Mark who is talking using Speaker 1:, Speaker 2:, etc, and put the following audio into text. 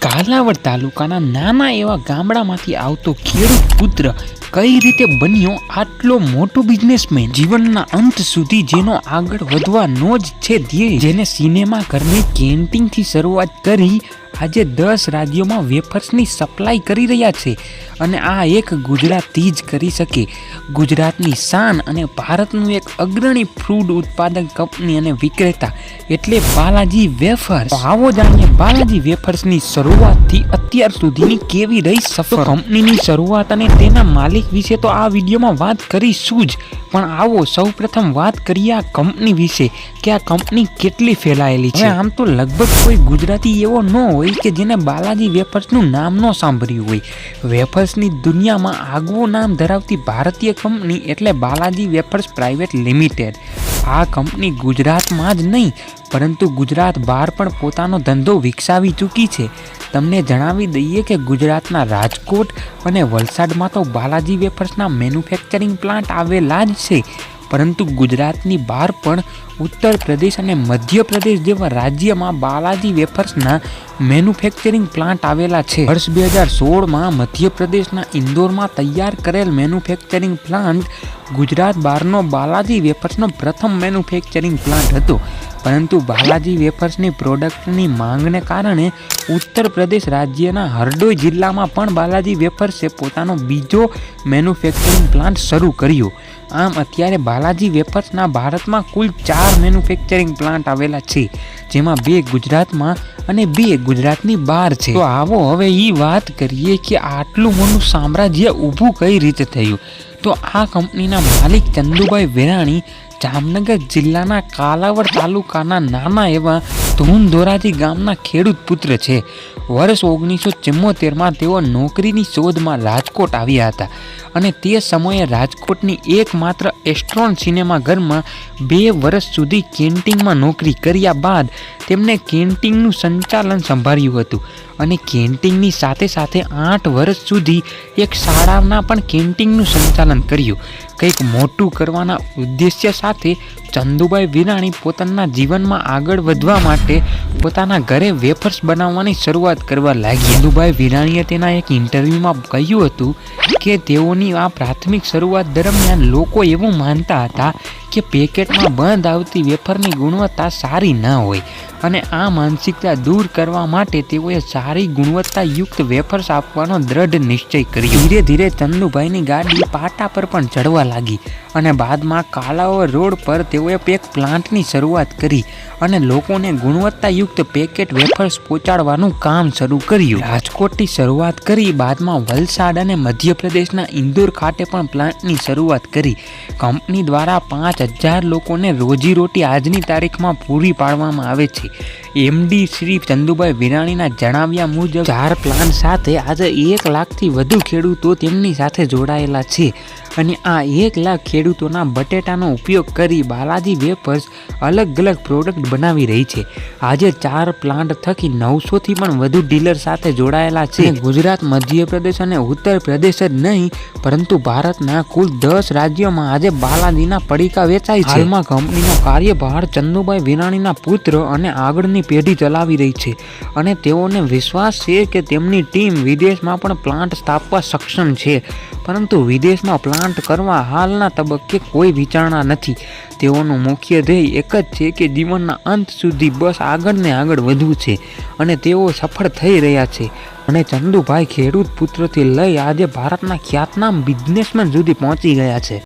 Speaker 1: કાલાવડ તાલુકાના નાના એવા ગામડામાંથી આવતો ખેડૂત પુત્ર કઈ રીતે બન્યો આટલો મોટો બિઝનેસમેન? જીવનના અંત સુધી જેનો આગળ વધવાનો જ છે ધ્યેય, જેને સિનેમા ઘરની કેન્ટીનથી શરૂઆત કરી આજે 10 રાજ્યોમાં વેફર્સની સપ્લાય કરી રહ્યા છે અને આ એક ગુજરાતી જ કરી શકે. ગુજરાતની શાન અને ભારતનું એક અગ્રણી ફૂડ ઉત્પાદક કંપની અને વિક્રેતા એટલે બાલાજી વેફર્સ. આવો જાણીએ બાલાજી વેફર્સની શરૂઆતથી અત્યાર સુધીની કેવી રહી સફર. કંપનીની શરૂઆત અને તેના માલિક વિશે તો આ વિડીયોમાં વાત કરીશું જ, પણ આવો સૌપ્રથમ વાત કરીએ આ કંપની વિશે કે આ કંપની કેટલી ફેલાયેલી છે. આમ તો લગભગ કોઈ ગુજરાતી એવો ન હોય કે જેને બાલાજી વેફર્સનું નામ ન સાંભળ્યું હોય. વેફર્સની દુનિયામાં આગવું નામ ધરાવતી ભારતીય કંપની એટલે બાલાજી વેફર્સ પ્રાઇવેટ લિમિટેડ. આ કંપની ગુજરાતમાં જ નહીં પરંતુ ગુજરાત બહાર પણ પોતાનો ધંધો વિકસાવી ચૂકી છે. તમને જણાવી દઈએ કે ગુજરાતના રાજકોટ અને વલસાડમાં તો બાલાજી વેફર્સના મેન્યુફેક્ચરિંગ પ્લાન્ટ આવેલા જ છે, પરંતુ ગુજરાતની બહાર પણ ઉત્તર પ્રદેશ અને મધ્યપ્રદેશ જેવા રાજ્યમાં બાલાજી વેફર્સના મેન્યુફેક્ચરિંગ પ્લાન્ટ આવેલા છે. વર્ષ 2016માં મધ્યપ્રદેશના ઇન્દોરમાં તૈયાર કરેલ મેન્યુફેક્ચરિંગ પ્લાન્ટ ગુજરાત બહારનો બાલાજી વેફર્સનો પ્રથમ મેન્યુફેક્ચરિંગ પ્લાન્ટ હતો, પરંતુ બાલાજી વેફર્સની પ્રોડક્ટની માંગને કારણે ઉત્તર પ્રદેશ રાજ્યના હરદોઈ જિલ્લામાં પણ બાલાજી વેફર્સે પોતાનો બીજો મેન્યુફેક્ચરિંગ પ્લાન્ટ શરૂ કર્યો. આમ અત્યારે બાલાજી વેફર્સના ભારતમાં કુલ 4 મેન્યુફેક્ચરિંગ પ્લાન્ટ આવેલા છે, જેમાં 2 ગુજરાતમાં અને 2 ગુજરાતની બહાર છે. તો આવો હવે એ વાત કરીએ કે આટલું મોટું સામ્રાજ્ય ઊભું કઈ રીતે થયું. તો આ કંપનીના માલિક ચંદુભાઈ વેરાણી જામનગર જિલ્લાના કાલાવડ તાલુકાના નાના એવા ધૂનધોરાજી ગામના ખેડૂત પુત્ર છે. વર્ષ 1974માં તેઓ નોકરીની શોધમાં રાજકોટ આવ્યા હતા અને તે સમયે રાજકોટની એકમાત્ર એસ્ટ્રોન સિનેમાઘરમાં 2 વર્ષ સુધી કેન્ટીનમાં નોકરી કર્યા બાદ તેમણે કેન્ટીનનું સંચાલન સંભાળ્યું હતું અને કેન્ટીનની સાથે સાથે 8 વર્ષ સુધી એક શાળાના પણ કેન્ટીનનું સંચાલન કર્યું. કંઈક મોટું કરવાના ઉદ્દેશ્ય સાથે ચંદુભાઈ વિરાણી પોતાના જીવનમાં આગળ વધવા માટે પોતાના ઘરે વેફર્સ બનાવવાની શરૂઆત કરવા લાગ્યા. ચંદુભાઈ વિરાણીએ તેના એક ઇન્ટરવ્યૂમાં કહ્યું હતું કે તેઓની આ પ્રાથમિક શરૂઆત દરમિયાન લોકો એવું માનતા હતા કે પેકેટમાં બંધ આવતી વેફરની ગુણવત્તા સારી ન હોય અને આ માનસિકતા દૂર કરવા માટે તેઓએ સારી ગુણવત્તાયુક્ત વેફર્સ આપવાનો દ્રઢ નિશ્ચય કર્યો. ધીરે ધીરે ચંદુભાઈની ગાડી પાટા પર પણ ચડવા લાગી અને બાદમાં કાલાવડ રોડ પર તેઓએ એક પ્લાન્ટની શરૂઆત કરી અને લોકોને ગુણવત્તાયુક્ત પેકેટ વેફર્સ પહોંચાડવાનું કામ શરૂ કર્યું. રાજકોટથી શરૂઆત કરી બાદમાં વલસાડ અને મધ્યપ્રદેશના ઇન્દોર ખાતે પણ પ્લાન્ટની શરૂઆત કરી. કંપની દ્વારા 5000 લોકોને રોજીરોટી આજની તારીખમાં પૂરી પાડવામાં આવે છે. એમડી શ્રી ચંદુભાઈ વિરાણીના જણાવ્યા મુજબ 4 પ્લાન્ટ સાથે આજે 1 લાખથી વધુ ખેડૂતો તેમની સાથે જોડાયેલા છે અને આ 1 લાખ ખેડૂતોના બટેટાનો ઉપયોગ કરી બાલાજી વેફર્સ અલગ અલગ પ્રોડક્ટ બનાવી રહી છે. આજે 4 પ્લાન્ટ થકી 900થી પણ વધુ ડીલર સાથે જોડાયેલા છે. ગુજરાત, મધ્યપ્રદેશ અને ઉત્તર પ્રદેશ જ નહીં પરંતુ ભારતના કુલ 10 રાજ્યોમાં આજે બાલાજીના પડીકા વેચાય છે. હાલમાં કંપનીનો કાર્યભાર ચંદુભાઈ વિરાણીના પુત્ર અને આગળની પેઢી ચલાવી રહી છે અને તેઓને વિશ્વાસ છે કે તેમની ટીમ વિદેશમાં પણ પ્લાન્ટ સ્થાપવા સક્ષમ છે, પરંતુ વિદેશમાં પ્લાન્ટ કરવા હાલના તબક્કે કોઈ વિચારણા નથી. તેઓનું મુખ્ય ધ્યેય એક જ છે કે જીવનના અંત સુધી બસ આગળ ને આગળ વધવું છે અને તેઓ સફળ થઈ રહ્યા છે. અને ચંદુભાઈ ખેડૂત પુત્રથી લઈ આજે ભારતના ખ્યાતનામ બિઝનેસમેન સુધી પહોંચી ગયા છે.